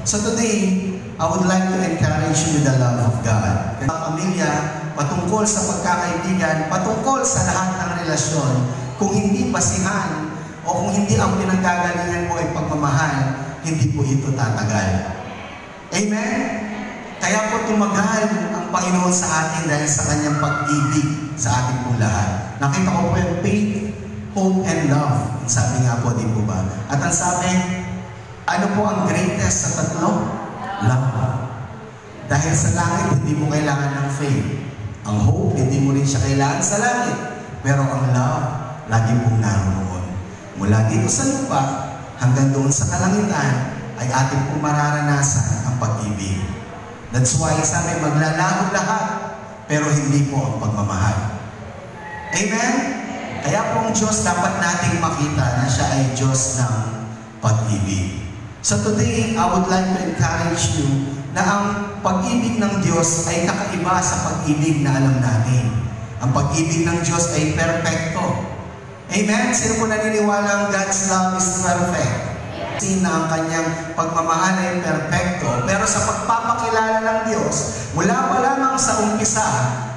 So today, I would like to encourage you with the love of God. Sa pamilya, patungkol sa pagkakaibigan, patungkol sa lahat ng relasyon, kung hindi basihan o kung hindi ang pinanggagalingan mo ay pagmamahal, hindi po ito tatagal. Amen? Kaya po tumagal ang Panginoon sa atin dahil sa kanyang pag-ibig sa ating po lahat. Nakita ko po yung faith, hope, and love. Sabi nga po, di po ba? At ang sabi, ano po ang greatest sa tatlo? Love. Dahil sa langit, hindi mo kailangan ng faith. Ang hope, hindi mo rin siya kailangan sa langit. Pero ang love, lagi pong naroon. Mula dito sa lupa, hanggang doon sa kalangitan, ay ating pong mararanasan ang pag-ibig. That's why sabi, maglalaho lahat, pero hindi po ang pagmamahal. Amen? Kaya po ang Diyos dapat nating makita na siya ay Diyos ng pag-ibig. So today, I would like to encourage you na ang pag-ibig ng Diyos ay kakaiba sa pag-ibig na alam natin. Ang pag-ibig ng Diyos ay perpekto. Amen? Sino po naniniwala ang God's love is perfect? Na ang kanyang pagmamahal ay perfecto. Pero sa pagpapakilala ng Diyos, mula pa lamang sa umpisa,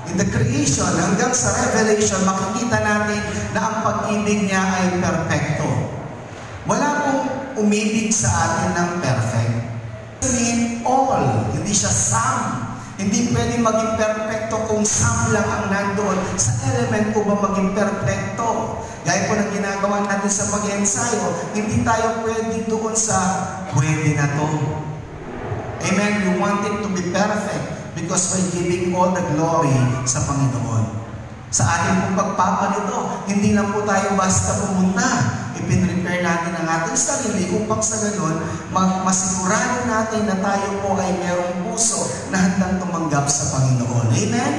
in the creation hanggang sa revelation, makikita natin na ang pag-ibig niya ay perfecto. Wala pong umibig sa atin ng perfect. Sabihin all, hindi siya some. Hindi pwedeng maging perfecto kung some lang ang nandoon. Sa element ko ba maging perfecto? Gaya po ng ginagawa natin sa pag-ensayo, hindi tayo pwede doon sa pwede na to. Amen? We want it to be perfect because we're giving all the glory sa Panginoon. Sa ating pong pagpapanito, hindi lang po tayo basta pumunta. Ipin-prepare natin ang ating sarili upang sa ganun, masigurado natin na tayo po ay mayroong puso na handang tumanggap sa Panginoon. Amen?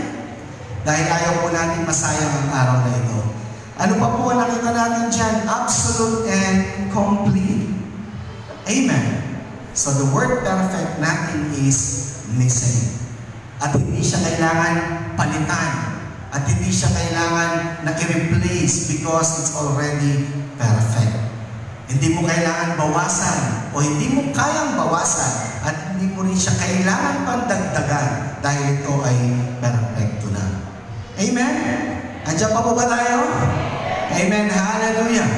Dahil ayaw po natin masayang ang araw na ito. Ano pa po ang nakita natin dyan? Absolute and complete. Amen? So the word perfect natin is missing. At hindi siya kailangan palitan. At hindi siya kailangan na i-replace because it's already perfect. Hindi mo kailangan bawasan o hindi mo kayang bawasan at hindi mo rin siya kailangan pandagdagan dahil ito ay perfecto na. Amen? Andiyan pa po ba tayo? Amen. Hallelujah.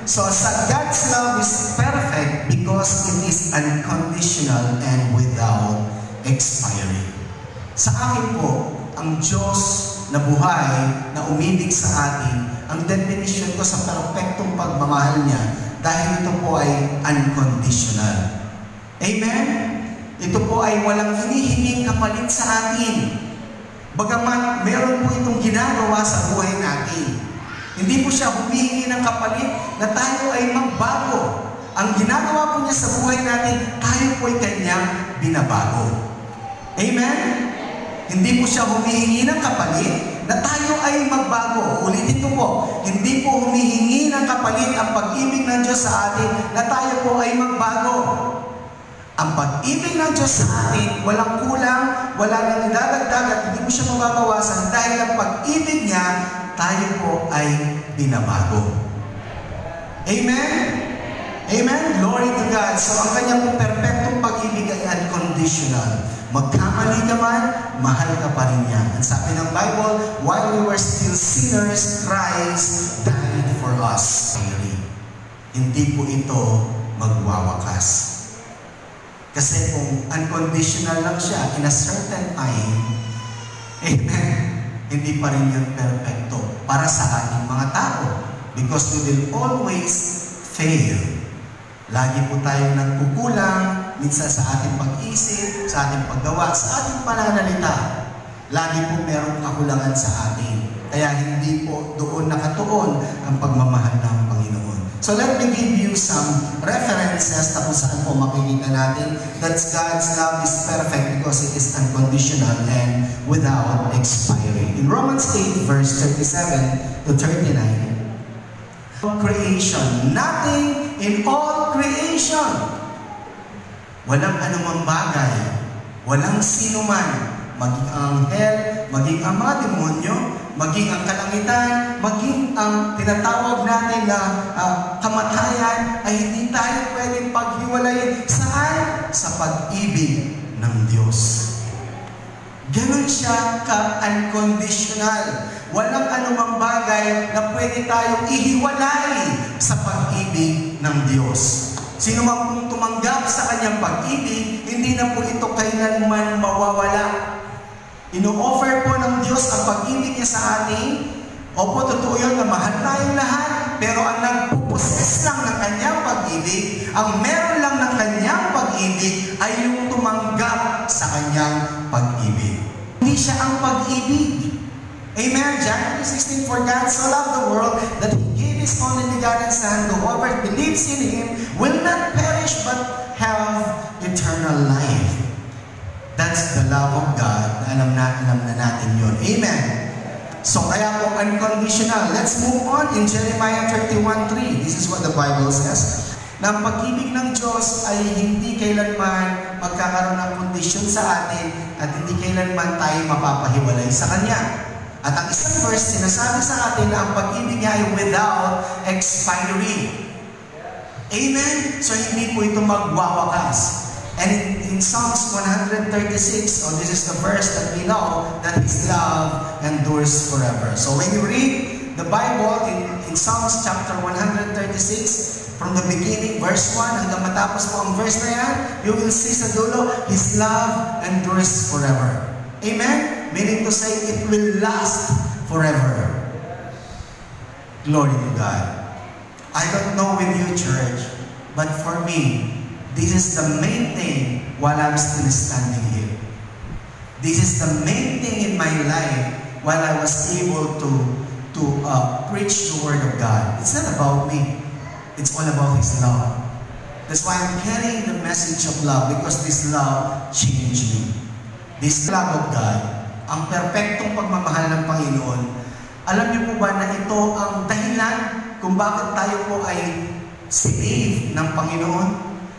So, God's love is perfect because it is unconditional and without expiry. Sa akin po, ang Diyos na buhay, na umibig sa atin, ang definition ko sa perfectong pagmamahal niya dahil ito po ay unconditional. Amen? Ito po ay walang hinihinging kapalit sa atin. Bagaman, meron po itong ginagawa sa buhay natin. Hindi po siya humihingi ng kapalit na tayo ay magbago. Ang ginagawa po niya sa buhay natin, tayo po ay kanyang binabago. Amen? Hindi po siya humihingi ng kapalit na tayo ay magbago. Ulitin ko po, hindi po humihingi ng kapalit ang pag-ibig ng Diyos sa atin na tayo po ay magbago. Ang pag-ibig ng Diyos sa atin, walang kulang, wala nang idadagdag at hindi mo siya mababawasan dahil ang pag-ibig niya, tayo po ay binabago. Amen? Amen? Glory to God. So ang kanyang perfectong pag-ibig ay unconditional. Magkamali ka man, mahal ka pa rin niya. Ang sabi ng Bible, while we were still sinners, Christ died for us. Hindi po ito magwawakas. Kasi kung unconditional lang siya in a certain time, amen, hindi pa rin yan perfecto para sa ating mga tao. Because we will always fail. Lagi po tayo nagkukulang, minsan sa ating pag-isip, sa ating paggawa, sa ating pananalita. Lagi po merong kakulangan sa atin. Kaya hindi po doon nakatuon ang pagmamahal ng Panginoon. So let me give you some references na kung saan po makikita natin that God's love is perfect because it is unconditional and without expiry. In Romans 8 verse 37 to 39, creation, nothing in all creation. Walang anumang bagay, walang sino man, maging ang anghel, maging ang mga demonyo, maging ang kalangitan, maging ang tinatawag natin na kamatayan, ay hindi tayo pwedeng paghiwalayin. Saan? Sa pag-ibig ng Diyos. Ganon siya ka-unconditional. Walang anumang bagay na pwede tayong ihiwalay sa pag-ibig ng Diyos. Sino man pong tumanggap sa kanyang pag-ibig, hindi na po ito kailanman mawawala. Ino-offer po ng Diyos ang pag-ibig niya sa atin. Opo, totoo yun na mahal tayong lahat, pero ang nagpuposes lang ng kanyang pag-ibig, ang meron lang ng kanyang pag-ibig, ay yung tumanggap sa kanyang pag-ibig. Hindi siya ang pag-ibig. Amen? John 3:16, for God so loved the world that He gave His only begotten Son, whoever believes in Him will not perish but have eternal life. That's the love of God. Alam na natin yun. Amen? So kaya po unconditional. Let's move on in Jeremiah 31:3. This is what the Bible says. Na ang pag-ibig ng Diyos ay hindi kailanman magkakaroon ng kondisyon sa atin at hindi kailanman tayo mapapahiwalay sa Kanya. At ang isang verse, sinasabi sa atin na ang pag-ibig niya ay without expiry. Amen? So hindi po ito magwawakas. And in Psalms 136, this is the verse that we know that His love endures forever. So when you read the Bible in Psalms chapter 136, from the beginning, verse 1, hanggang matapos mo ang verse na yan, you will see sa dulo, His love endures forever. Amen? Meaning to say, it will last forever. Glory to God. I don't know with you, church, but for me, this is the main thing while I'm still standing here. This is the main thing in my life while I was able to preach the Word of God. It's not about me. It's all about His love. That's why I'm carrying the message of love, because this love changed me. This love of God, ang perpektong pagmamahal ng Panginoon, alam niyo po ba na ito ang dahilan kung bakit tayo po ay sinave ng Panginoon?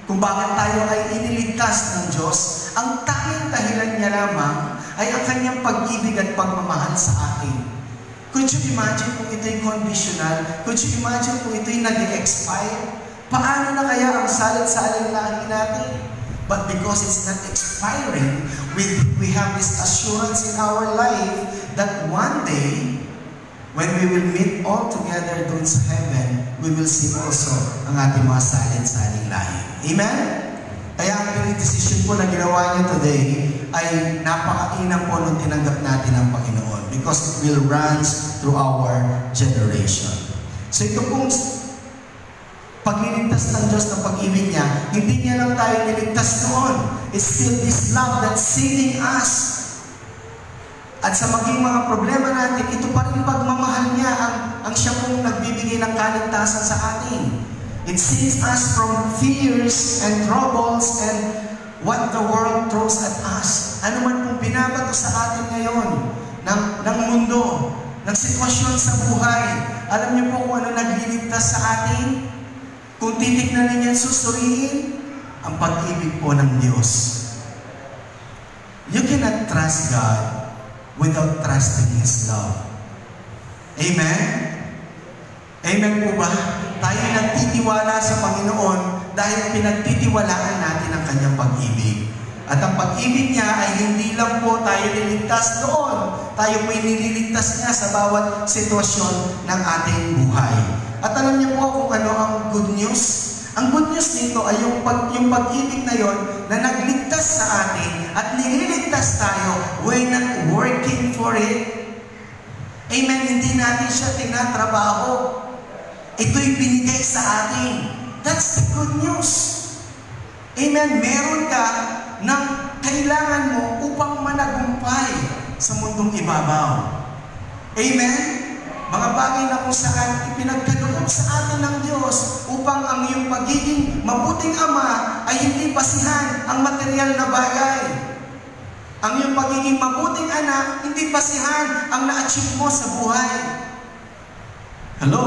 Kung bakit tayo ay iniligtas ng Diyos? Ang tanging dahilan niya lamang ay ang kanyang pag-ibig at pagmamahal sa atin. Could you imagine kung ito'y conditional? Could you imagine kung ito'y nag-expire? Paano na kaya ang salad-salad lahi natin? But because it's not expiring, we have this assurance in our life that one day, when we will meet all together doon sa heaven, we will see also ang ating mga salad-saling lahi. Amen? Kaya ang decision po na ginawa niyo today ay napakainam po nung tinanggap natin ang Panginoon, because it will run through our generation. So ito pong pagliligtas ng Diyos ng pag-ibig niya, hindi niya lang tayo niligtas noon. It's still this love that's saving us. At sa maging mga problema natin, ito pa rin pagmamahal niya ang siya pong nagbibigay ng kaligtasan sa atin. It saves us from fears and troubles and what the world throws at us. Ano man pong binabato sa atin ngayon ng mundo, ng sitwasyon sa buhay, alam niyo po kung ano nagliligtas sa atin? Kung titignan ninyo, susuriin ang pag-ibig po ng Diyos. You cannot trust God without trusting His love. Amen? Amen po ba? Tayo nagtitiwala sa Panginoon dahil pinagtitiwalaan natin ang kanyang pag-ibig. At ang pag-ibig niya ay hindi lang po tayo niligtas doon. Tayo po nililigtas niya sa bawat sitwasyon ng ating buhay. At alam niyo po kung ano ang good news? Ang good news nito ay yung pag-ibig na yon na nagligtas sa atin at nililigtas tayo, we're not working for it. Amen? Hindi natin siya tinatrabaho. Ito'y binigay sa atin. That's the good news. Amen? Meron ka ng kailangan mo upang managumpay sa mundong ibabaw. Amen? Mga bagay na kung saan ipinagkaloob sa atin ng Diyos upang ang iyong pagiging mabuting ama ay hindi basihan ang material na bagay. Ang iyong pagiging mabuting anak, hindi basihan ang na-achieve mo sa buhay. Hello?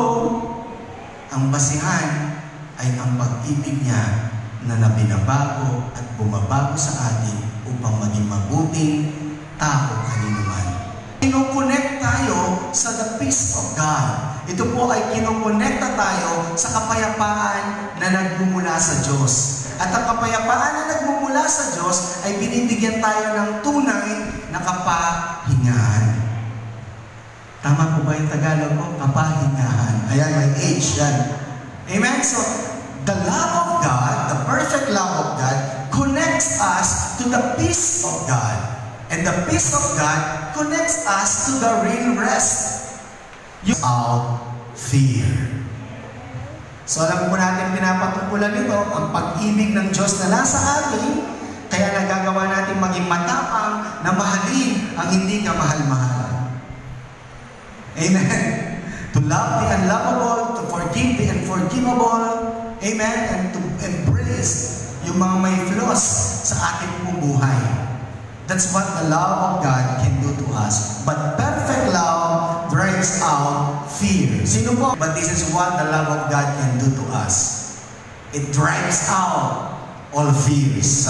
Ang basihan ay ang pag-ibig niya na nabinabago at bumabago sa atin upang maging mabuting tao kanino man. Kinokonect tayo sa the peace of God. Ito po ay kinokonekta tayo sa kapayapaan na nagmumula sa Diyos. At ang kapayapaan na nagmumula sa Diyos binibigyan tayo ng tunay na kapahingahan. Tama po ba yung Tagalog ko? Kapahingahan. Ayan, may H yan. Amen? So, the love of God, the perfect love of God, connects us to the peace of God. And the peace of God connects us to the real rest. Without fear. So alam po natin pinapatungkulan nito ang pag-ibig ng Diyos na nasa atin, kaya nagagawa natin maging matapang na mahalin ang hindi ka mahal-mahal. Amen. To love the unlovable, to forgive the unforgivable. Amen. And to embrace yung mga may flaws sa ating pong buhay. That's what the love of God can do to us. But perfect love drives out fear. Sino po? But this is what the love of God can do to us. It drives out all fears.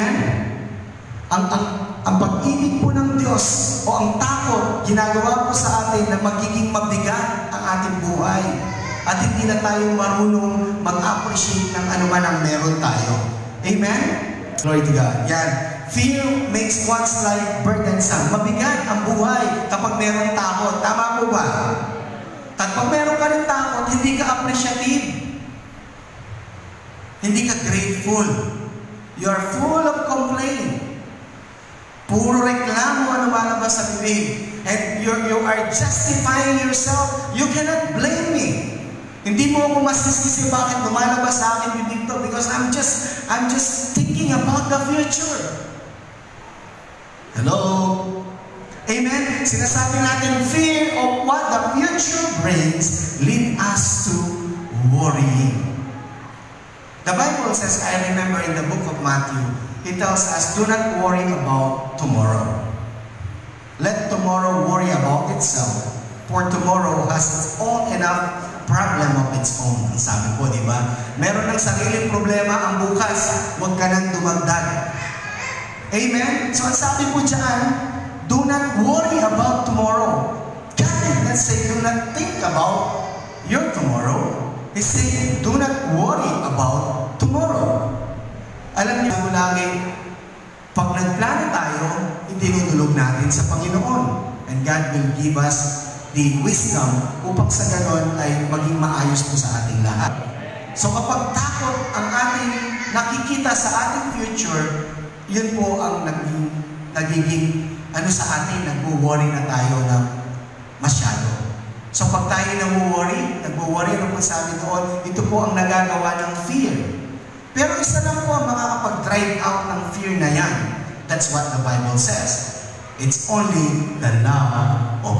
Ang pag-ibig po ng Diyos o ang takot, ginagawa po sa atin na magiging mabigat ang ating buhay. At hindi na tayo marunong mag-appreciate ng anuman ang meron tayo. Amen? Glory to God. Yan. Fear makes one's life burdensome. Mabigat ang buhay kapag merong takot. Tama po ba? Kapag meron ka rin takot, hindi ka appreciative. Hindi ka grateful. You are full of complaint. Puro reklamo ang lumalabas sa bibig. And you are justifying yourself. You cannot blame me. Hindi mo ako masisisi bakit lumalabas sa akin bibig to, because I'm just thinking about the future. Hello? Amen? Sinasabi natin, fear of what the future brings lead us to worrying. The Bible says, I remember in the book of Matthew, it tells us, do not worry about tomorrow. Let tomorrow worry about itself, for tomorrow has its own enough problem of its own. Ang sabi po, di ba? Meron ng sariling problema ang bukas, huwag ka nang dumagdag. Amen? So, ang sabi po dyan, do not worry about tomorrow. God did not say, do not think about your tomorrow. He said, do not worry about tomorrow. Alam niyo po lagi, pag nagplano tayo, itinutulog natin sa Panginoon. And God will give us the wisdom upang sa ganon ay maging maayos po sa ating lahat. So kapag takot ang ating nakikita sa ating future, yun po ang nagiging sa atin, nag-worry na tayo ng masyado. So pag tayo nag-worry, ano po sabi doon, ito po ang nagagawa ng fear. Pero isa lang po ang makakapag-drive out ng fear na yan. That's what the Bible says. It's only the love of